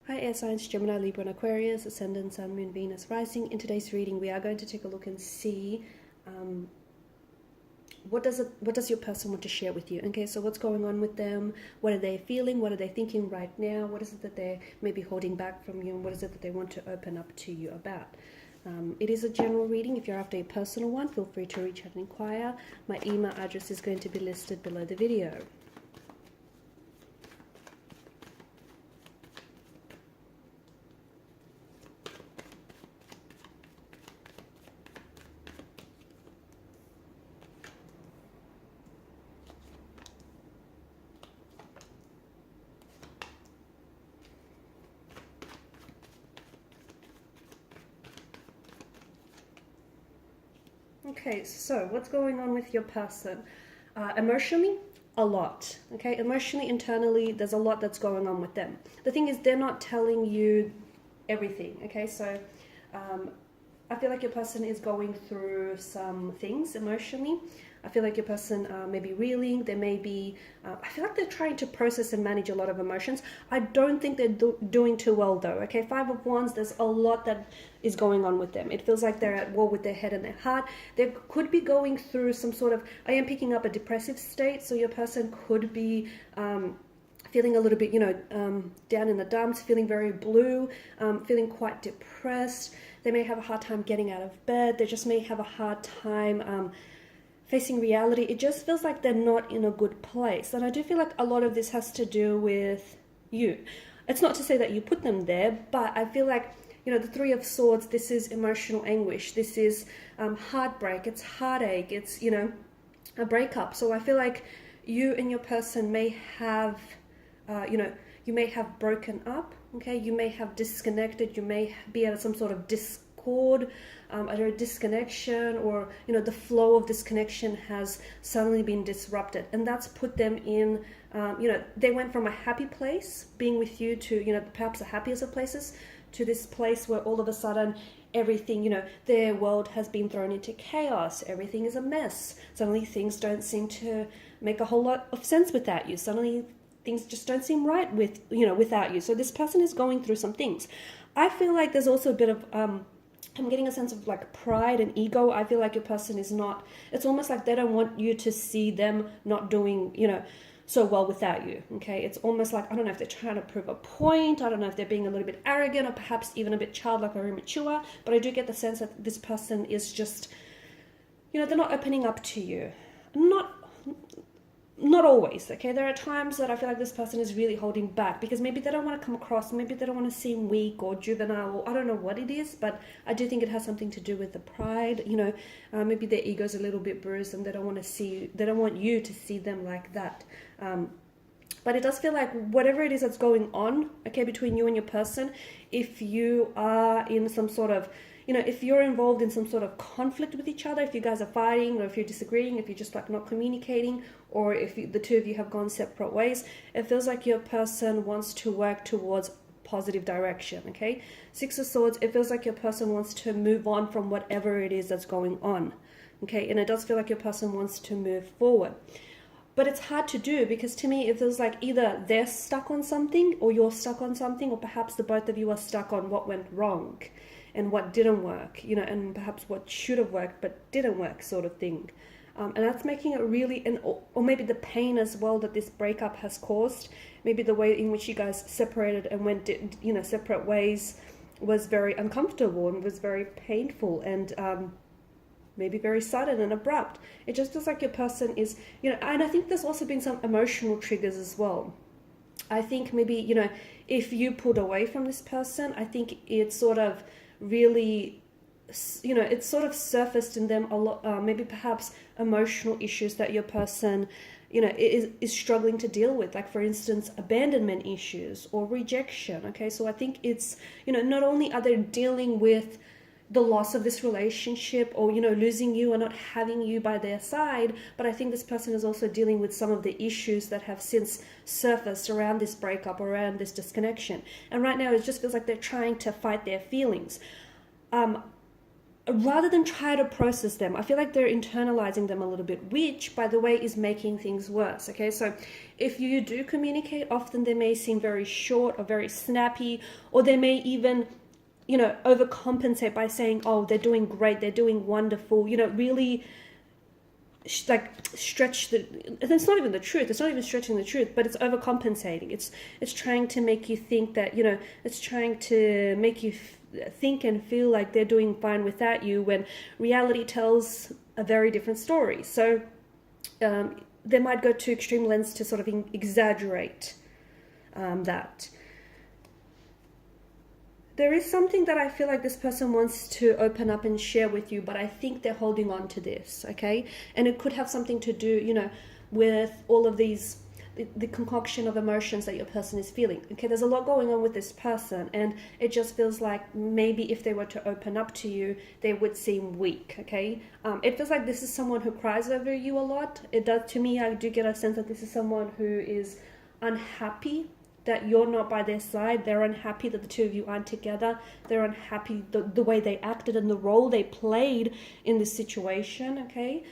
Hi air signs, Gemini, Libra and Aquarius, Ascendant, Sun, Moon, Venus, Rising. In today's reading we are going to take a look and see what does your person want to share with you. Okay, so what's going on with them, what are they feeling, what are they thinking right now, what is it that they're maybe holding back from you, and what is it that they want to open up to you about. It is a general reading. If you're after a personal one, feel free to reach out and inquire. My email address is going to be listed below the video. Okay, so what's going on with your person? Emotionally, a lot. Okay, emotionally, internally, there's a lot that's going on with them. The thing is, they're not telling you everything. Okay, so I feel like your person is going through some things emotionally. I feel like your person may be reeling. They may be, I feel like they're trying to process and manage a lot of emotions. I don't think they're doing too well though. Okay, Five of Wands, there's a lot that is going on with them. It feels like they're at war with their head and their heart. They could be going through some sort of, I am picking up a depressive state. So your person could be feeling a little bit, down in the dumps, feeling very blue, feeling quite depressed. They may have a hard time getting out of bed. They just may have a hard time facing reality. It just feels like they're not in a good place. And I do feel like a lot of this has to do with you. It's not to say that you put them there, but I feel like, the Three of Swords, this is emotional anguish. This is heartbreak. It's heartache. It's, a breakup. So I feel like you and your person may have, you may have broken up. Okay, you may have disconnected. You may be at some sort of discord, either a disconnection, or the flow of this connection has suddenly been disrupted, and that's put them in. They went from a happy place being with you to perhaps the happiest of places to this place where all of a sudden everything, their world has been thrown into chaos. Everything is a mess. Suddenly things don't seem to make a whole lot of sense without you. Suddenly things just don't seem right without you. So this person is going through some things. I feel like there's also a bit of I'm getting a sense of like pride and ego. I feel like your person is not, it's almost like they don't want you to see them not doing so well without you. Okay, it's almost like, I don't know if they're trying to prove a point. I don't know if they're being a little bit arrogant or perhaps even a bit childlike or immature, but I do get the sense that this person is just, they're not opening up to you. Not always, okay? There are times that I feel like this person is really holding back because maybe they don't want to come across, maybe they don't want to seem weak or juvenile, or I don't know what it is, but I do think it has something to do with the pride. Maybe their ego's a little bit bruised and they don't want you to see them like that. But it does feel like whatever it is that's going on, okay, between you and your person, if you are in some sort of, if you're involved in some sort of conflict with each other, if you guys are fighting, or if you're disagreeing, if you're just like not communicating, or if the two of you have gone separate ways, it feels like your person wants to work towards positive direction, okay? Six of Swords, it feels like your person wants to move on from whatever it is that's going on, okay? And it does feel like your person wants to move forward. But it's hard to do because to me it feels like either they're stuck on something or you're stuck on something, or perhaps the both of you are stuck on what went wrong and what didn't work, and perhaps what should have worked but didn't work, sort of thing. And that's making it really, or maybe the pain as well that this breakup has caused, maybe the way in which you guys separated and went, separate ways was very uncomfortable and was very painful and maybe very sudden and abrupt. It just feels like your person is, and I think there's also been some emotional triggers as well. I think maybe, if you pulled away from this person, I think it sort of really, it's sort of surfaced in them a lot, maybe perhaps emotional issues that your person, is struggling to deal with. Like, for instance, abandonment issues or rejection. Okay, so I think it's, not only are they dealing with the loss of this relationship or, losing you and not having you by their side, but I think this person is also dealing with some of the issues that have since surfaced around this breakup, around this disconnection. And right now it just feels like they're trying to fight their feelings. rather than try to process them, I feel like they're internalizing them a little bit, which, by the way, is making things worse. Okay, so if you do communicate, often they may seem very short or very snappy, or they may even, you know, overcompensate by saying, oh, they're doing great, they're doing wonderful, you know, really like stretch the, it's not even the truth, it's not even stretching the truth, but it's overcompensating. It's trying to make you think that, you know, it's trying to make you think and feel like they're doing fine without you, when reality tells a very different story. So they might go to extreme lengths to sort of exaggerate that. There is something that I feel like this person wants to open up and share with you, but I think they're holding on to this, okay? And it could have something to do, you know, with all of these, the concoction of emotions that your person is feeling. Okay, there's a lot going on with this person, and it just feels like maybe if they were to open up to you, they would seem weak, okay? It feels like this is someone who cries over you a lot. It does, to me, I do get a sense that this is someone who is unhappy that you're not by their side. They're unhappy that the two of you aren't together. They're unhappy the way they acted and the role they played in this situation, okay?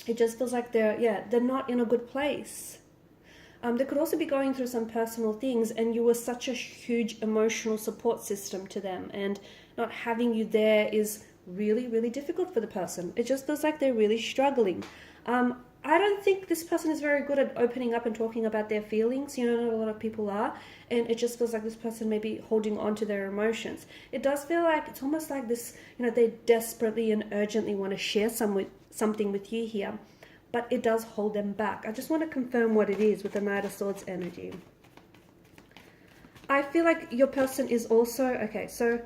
It just feels like they're not in a good place. They could also be going through some personal things, and you were such a huge emotional support system to them, and not having you there is really, really difficult for the person. It just feels like they're really struggling. I don't think this person is very good at opening up and talking about their feelings. You know, not a lot of people are. And it just feels like this person may be holding on to their emotions. It does feel like, it's almost like this, you know, they desperately and urgently want to share something with you here. But it does hold them back. I just want to confirm what it is with the Knight of Swords energy. I feel like your person is also, okay, so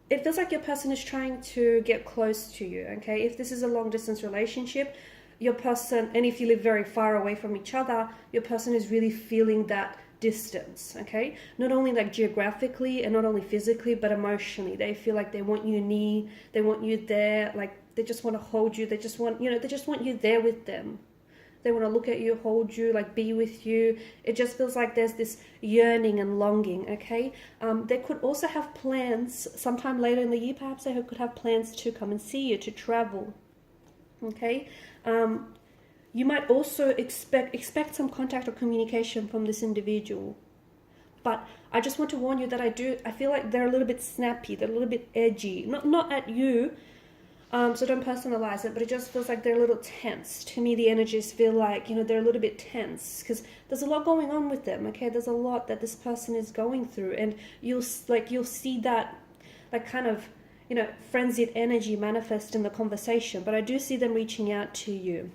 it feels like your person is trying to get close to you, okay? If this is a long distance relationship, your person, and if you live very far away from each other, your person is really feeling that distance, okay? Not only like geographically and not only physically, but emotionally. They feel like they want you near, they want you there, like they just want to hold you. They just want, you know, they just want you there with them. They want to look at you, hold you, like be with you. It just feels like there's this yearning and longing, okay? They could also have plans sometime later in the year. Perhaps they could have plans to come and see you, to travel, okay? You might also expect some contact or communication from this individual. But I just want to warn you that I feel like they're a little bit snappy, they're a little bit edgy. Not at you, so don't personalize it, but it just feels like they're a little tense. To me, the energies feel like, you know, they're a little bit tense because there's a lot going on with them, okay? There's a lot that this person is going through, and you'll see that, like, kind of, you know, frenzied energy manifest in the conversation. But I do see them reaching out to you,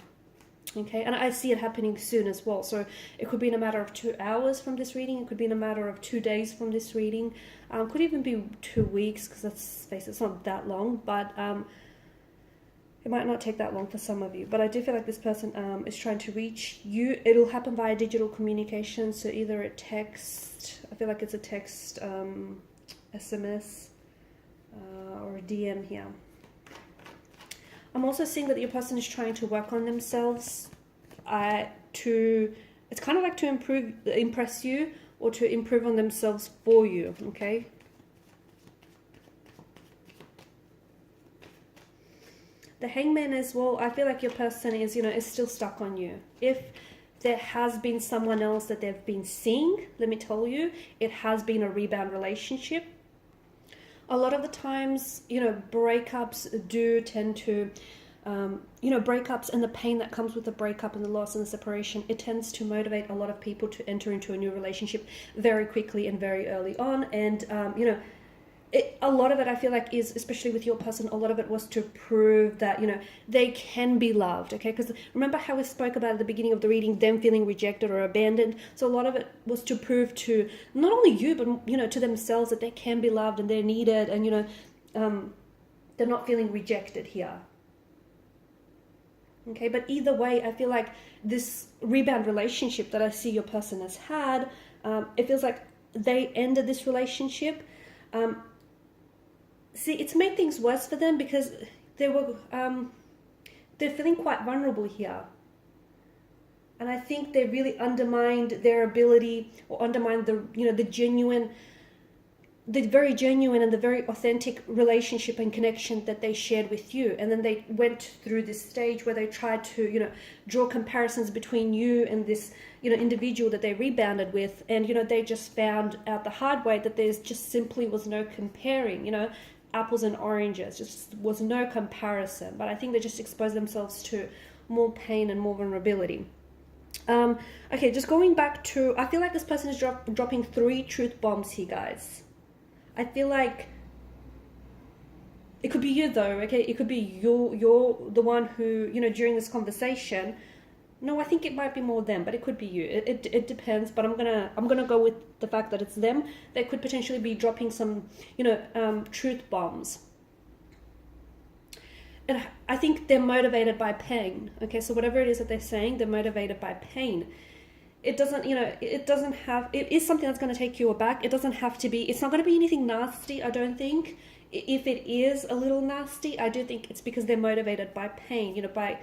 okay? And I see it happening soon as well. So it could be in a matter of 2 hours from this reading. It could be in a matter of 2 days from this reading. Could even be 2 weeks, because it's not that long, but it might not take that long for some of you. But I do feel like this person is trying to reach you. It'll happen via digital communication, so either a text, I feel like it's a text, SMS, or a DM here. I'm also seeing that your person is trying to work on themselves it's kind of like to impress you, or to improve on themselves for you, okay? The Hangman as well, I feel like your person is, you know, is still stuck on you. If there has been someone else that they've been seeing, let me tell you, it has been a rebound relationship. A lot of the times, you know, breakups do tend to, you know, breakups and the pain that comes with the breakup and the loss and the separation, it tends to motivate a lot of people to enter into a new relationship very quickly and very early on. And, you know, a lot of it, I feel like, is, especially with your person, a lot of it was to prove that, you know, they can be loved, okay? Because remember how we spoke about at the beginning of the reading, them feeling rejected or abandoned? So a lot of it was to prove to not only you, but, you know, to themselves that they can be loved and they're needed, and, you know, they're not feeling rejected here. Okay, but either way, I feel like this rebound relationship that I see your person has had, it feels like they ended this relationship. See, it's made things worse for them because they're feeling quite vulnerable here. And I think they really undermined their ability, or undermined the, you know, the genuine the very genuine and the very authentic relationship and connection that they shared with you. And then they went through this stage where they tried to, you know, draw comparisons between you and this, you know, individual that they rebounded with. And, you know, they just found out the hard way that there's just simply was no comparing, you know, apples and oranges, just was no comparison. But I think they just exposed themselves to more pain and more vulnerability. Okay, just going back to, I feel like this person is dropping 3 truth bombs here, guys. I feel like it could be you though, okay? It could be you're the one who, you know, during this conversation, no, I think it might be more them, but it could be you. It depends, but I'm gonna go with the fact that it's them. They could potentially be dropping some, you know, truth bombs. And I think they're motivated by pain, okay? So whatever it is that they're saying, they're motivated by pain. It doesn't, you know, it doesn't have, it is something that's going to take you aback. It doesn't have to be, it's not going to be anything nasty, I don't think. If it is a little nasty, I do think it's because they're motivated by pain, you know, by,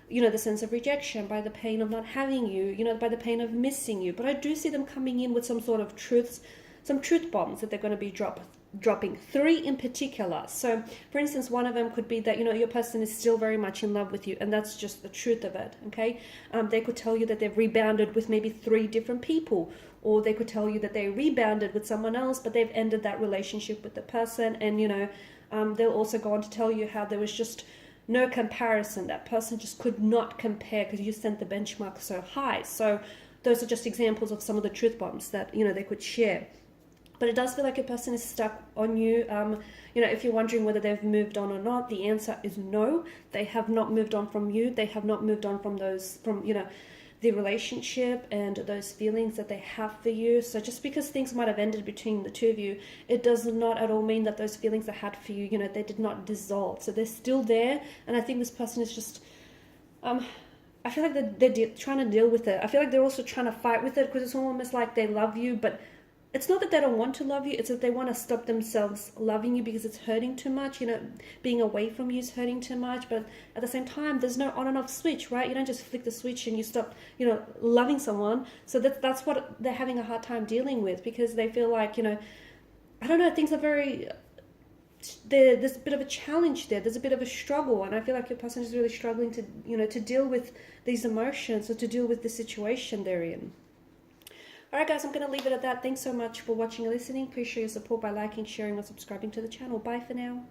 you know, the sense of rejection, by the pain of not having you, you know, by the pain of missing you. But I do see them coming in with some sort of truths, some truth bombs that they're going to be dropping 3 in particular. So for instance, one of them could be that, you know, your person is still very much in love with you, and that's just the truth of it, okay? They could tell you that they've rebounded with maybe 3 different people, or they could tell you that they rebounded with someone else, but they've ended that relationship with the person. And, you know, they'll also go on to tell you how there was just no comparison. That person just could not compare because you sent the benchmark so high. So those are just examples of some of the truth bombs that, you know, they could share. But it does feel like a person is stuck on you. You know, if you're wondering whether they've moved on or not, the answer is no. They have not moved on from you. They have not moved on from those, from, you know, the relationship and those feelings that they have for you. So just because things might have ended between the two of you, it does not at all mean that those feelings they had for you, you know, they did not dissolve. So they're still there. And I think this person is just, I feel like they're trying to deal with it. I feel like they're also trying to fight with it, because it's almost like they love you, but it's not that they don't want to love you, it's that they want to stop themselves loving you because it's hurting too much. You know, being away from you is hurting too much. But at the same time, there's no on and off switch, right? You don't just flick the switch and you stop, you know, loving someone. So that's what they're having a hard time dealing with, because they feel like, you know, I don't know, things are very, there's a bit of a challenge there. There's a bit of a struggle. And I feel like your person is really struggling to, you know, to deal with these emotions, or to deal with the situation they're in. Alright guys, I'm going to leave it at that. Thanks so much for watching and listening. Please show your support by liking, sharing, or subscribing to the channel. Bye for now.